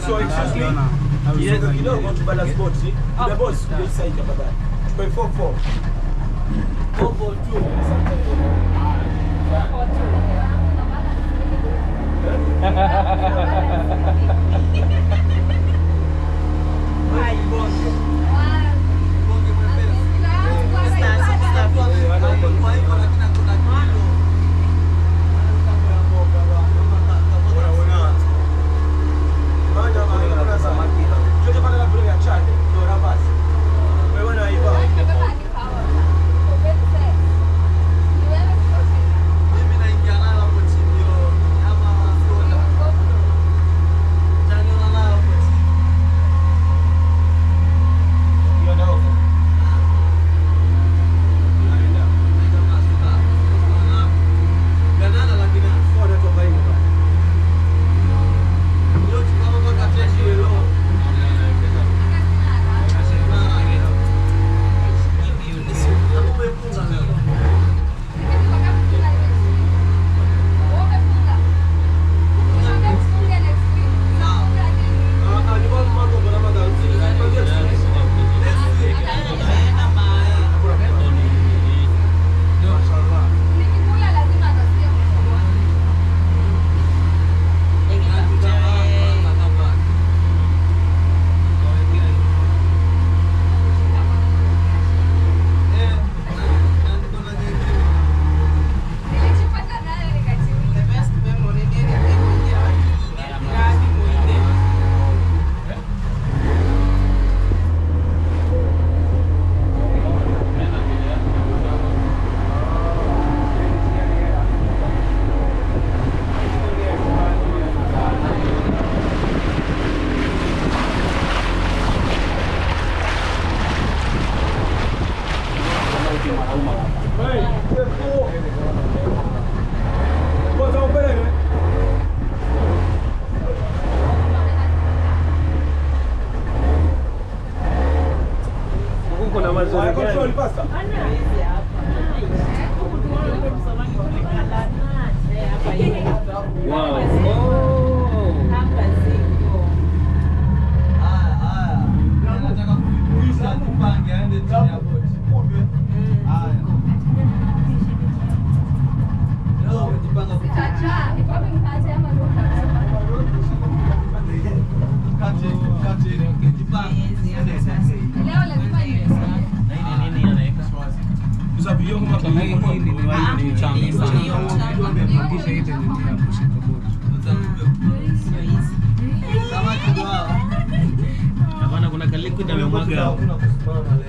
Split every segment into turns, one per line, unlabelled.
So excuse me, you don't want to balance boat, see? The boat is this side of that. 4-4. 4-4-2.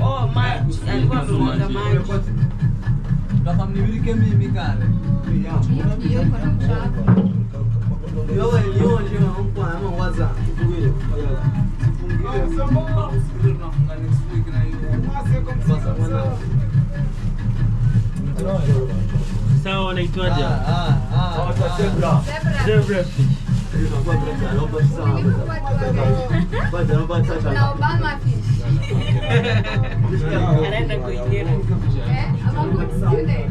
Oh, maji. Alikuwa anamwaga maji.
Nakamnimirike mimi kale.
Hiyo iko na mchafu.
Yo ndio mpo ama waza. Kufungie. Tunafunga next week na hiyo.
Sawa, wanaitwaje?
Zebra.
Na Obama fish. Anaenda kuingia. Ama good student.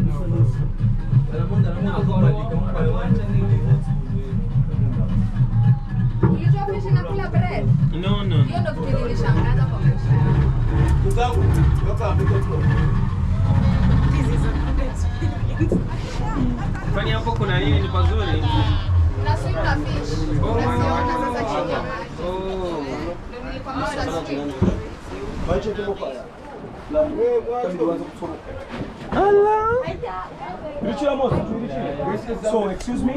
Kwani hapo kuna nini ni pazuri?
Na swim na fish.
Oh.
Unaziona sasa chini ya maji.
Oh.
Ndio nilikwambia swim.
So, excuse me,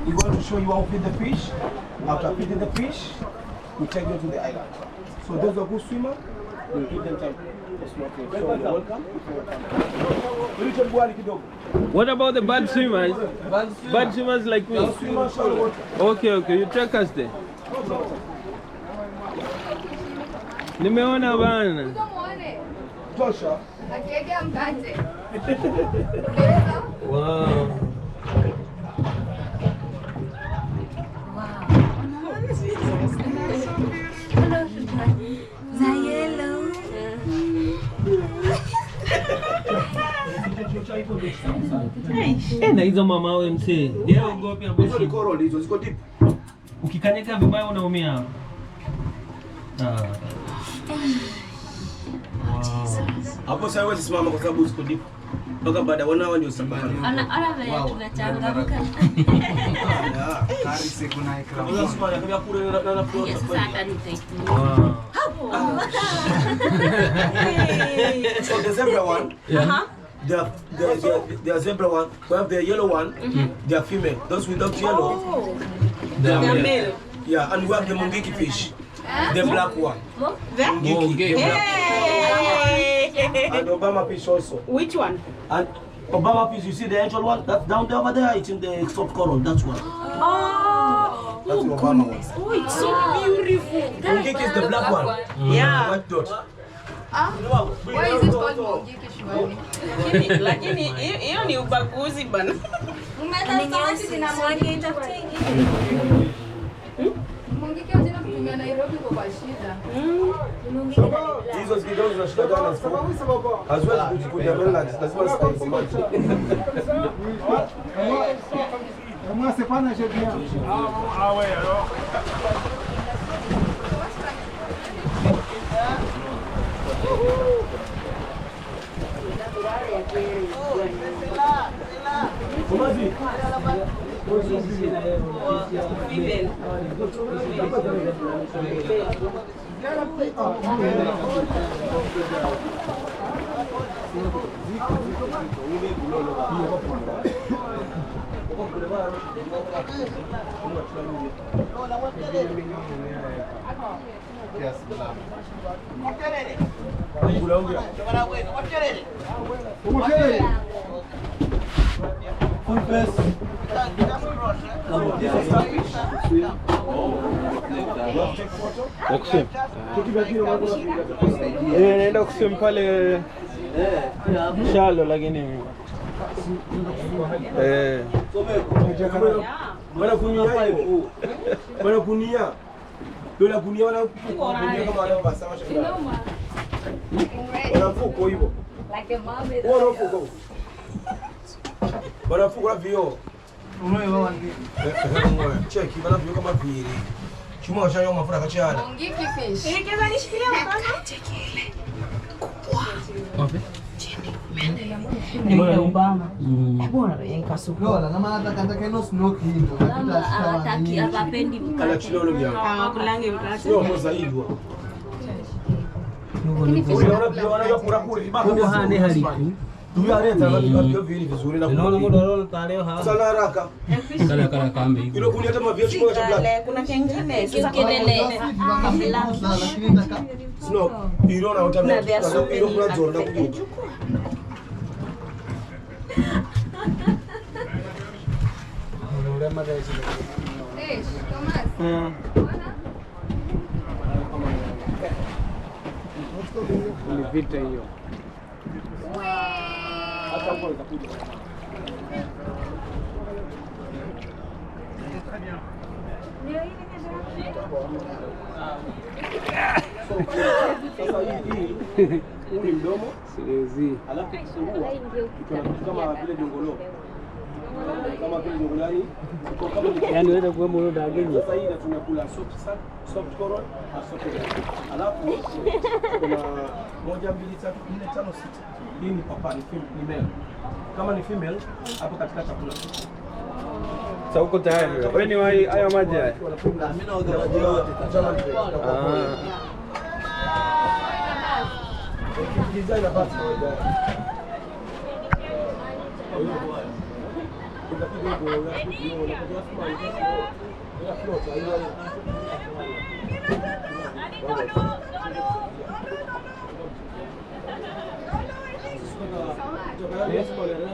we want to show you how to feed the fish. After feeding the fish, we take them to the island. So, those are good swimmers, we'll give them time to snorkel. So, you're welcome.
What about the bad swimmers? Bad swimmers like me? Okay, you take us there. Nimeona bana.
Muone.
Joshua.
Akiegea mkate.
Wow. Na hizo mama wewe msee. Leo ngopi ambazo
Hizo coral hizo ziko deep.
ukikanyeka vibaya unaumia hapo.
Hapo sasa wewe simama kwa sababu ziko deep. Toka baada ya 1 hour ndio safari.
Ana vile tunachangamka.
Kari siku na ikram.
Unaweza simama kama kule na float.
Sasa hata nitaitumia.
Wow.
So the zebra one, the zebra one, we have the yellow one, they are female. Those without yellow,
They are male.
yeah, and we have the mungiki fish, the black one.
Mungiki.
And Obama fish also.
Which one?
And Obama fish, you see the actual one? That's down there over there, it's in the soft coral, that's one.
Oh,
That's the Obama one.
oh, it's so beautiful.
Mungiki is the black one.
Yeah.
White dot.
Why is it called mungiki shwari?
Lakini hiyo ni ubaguzi bana.
Mungiki unataka kutumia Nairobi kwa shida.
Hizo zikidogo zinashikana as well as kujikuta relax, lazima sikae maji.
Moi c'est pas nager bien.
Ah ouais alors. Comment dit?
Naenda kusema pale shalo lakini
Wanakunia hiyo. Wanakunia. Dola kunia wanakunia kama wanavyosema shamba. Wanafuko hivyo.
Like a mom is.
Wanafuko. Wanafuko vio.
Unayo wangi.
Cheki wanavyo kama vile. Chuma washayo mafuta kachana.
Mungiki fish.
Nikiweza nishikilia mkono.
wapi?
Ni Obama. Bora yankasuka.
Lola, na maana nataka no snorkeling.
Mama hawataki hawapendi mkate.
Ala chilolo mjao.
Hawakulange mkate.
Sio moza hivyo.
Kwa hane haliku.
Tuyareta ndio vile vizuri na
Naona muda leo taleo ha.
sana haraka.
Kala kambe hivi.
Ile kunia kama vile chuma cha black.
Kuna kengine sasa
Kelele.
Lakini nataka
Snow, iliona utabia. Ile kuna zorda kuja.
Eh, Thomas.
Ni vita hiyo.
Hata huko itakuja. Sasa hii ni mdomo,
Siwezi.
alafu kifungua kama vile jongolo. Kama vile
Yaani wewe kwa moyo dageni.
Sasa hii tunakula soft coral na soft coral. Alafu kuna 1 2 3 4 5 6. Hii ni papa ni male. Kama ni female hapo katika chakula.
Sasa uko tayari. Wewe ni wa hayo maji haya?
Mimi naoga maji yote.
Design about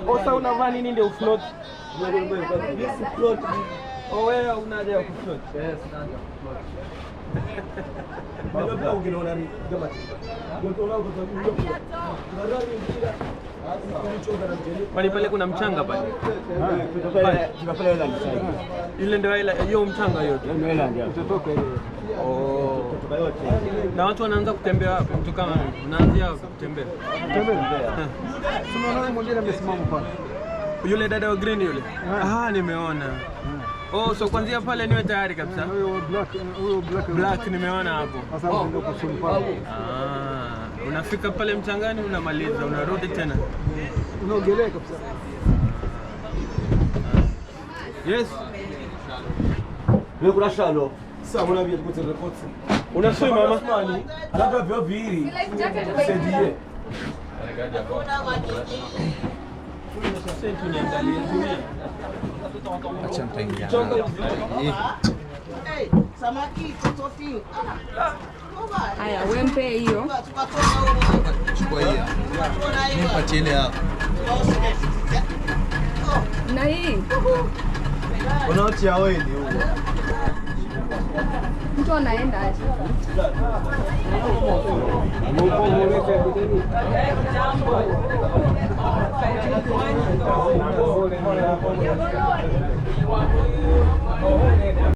Osa unavaa nini ndio ufloat? Oh, wewe unaja kufloat?
Yes, naja kufloat.
Pale pale kuna mchanga pale. Ile ndio ile hiyo mchanga yote.
Utatoka ile.
Oh. Na watu wanaanza kutembea wapi? Mtu kama unaanzia kutembea.
Tunaona mwingine amesimama pale.
Yule dada wa green yule. Nimeona. Oh, so kuanzia pale niwe tayari kabisa.
Huyo
Black nimeona hapo.
Sasa ndio kusumpa.
Unafika pale mchangani unamaliza, unarudi tena.
Unaogelea kabisa.
Yes.
Wewe kuna shalo. Sasa una vile kutoka report.
Unasui mama?
Alafu vyo viwili. Sendie.
Sasa niangalie dunia.
Acha nitaingia.
Samaki tofauti. Haya, wempe hiyo.
Chukua hiyo. Nipatie ile hapo.
Na hii.
Unaotia oil huko.
Mtu anaenda aje?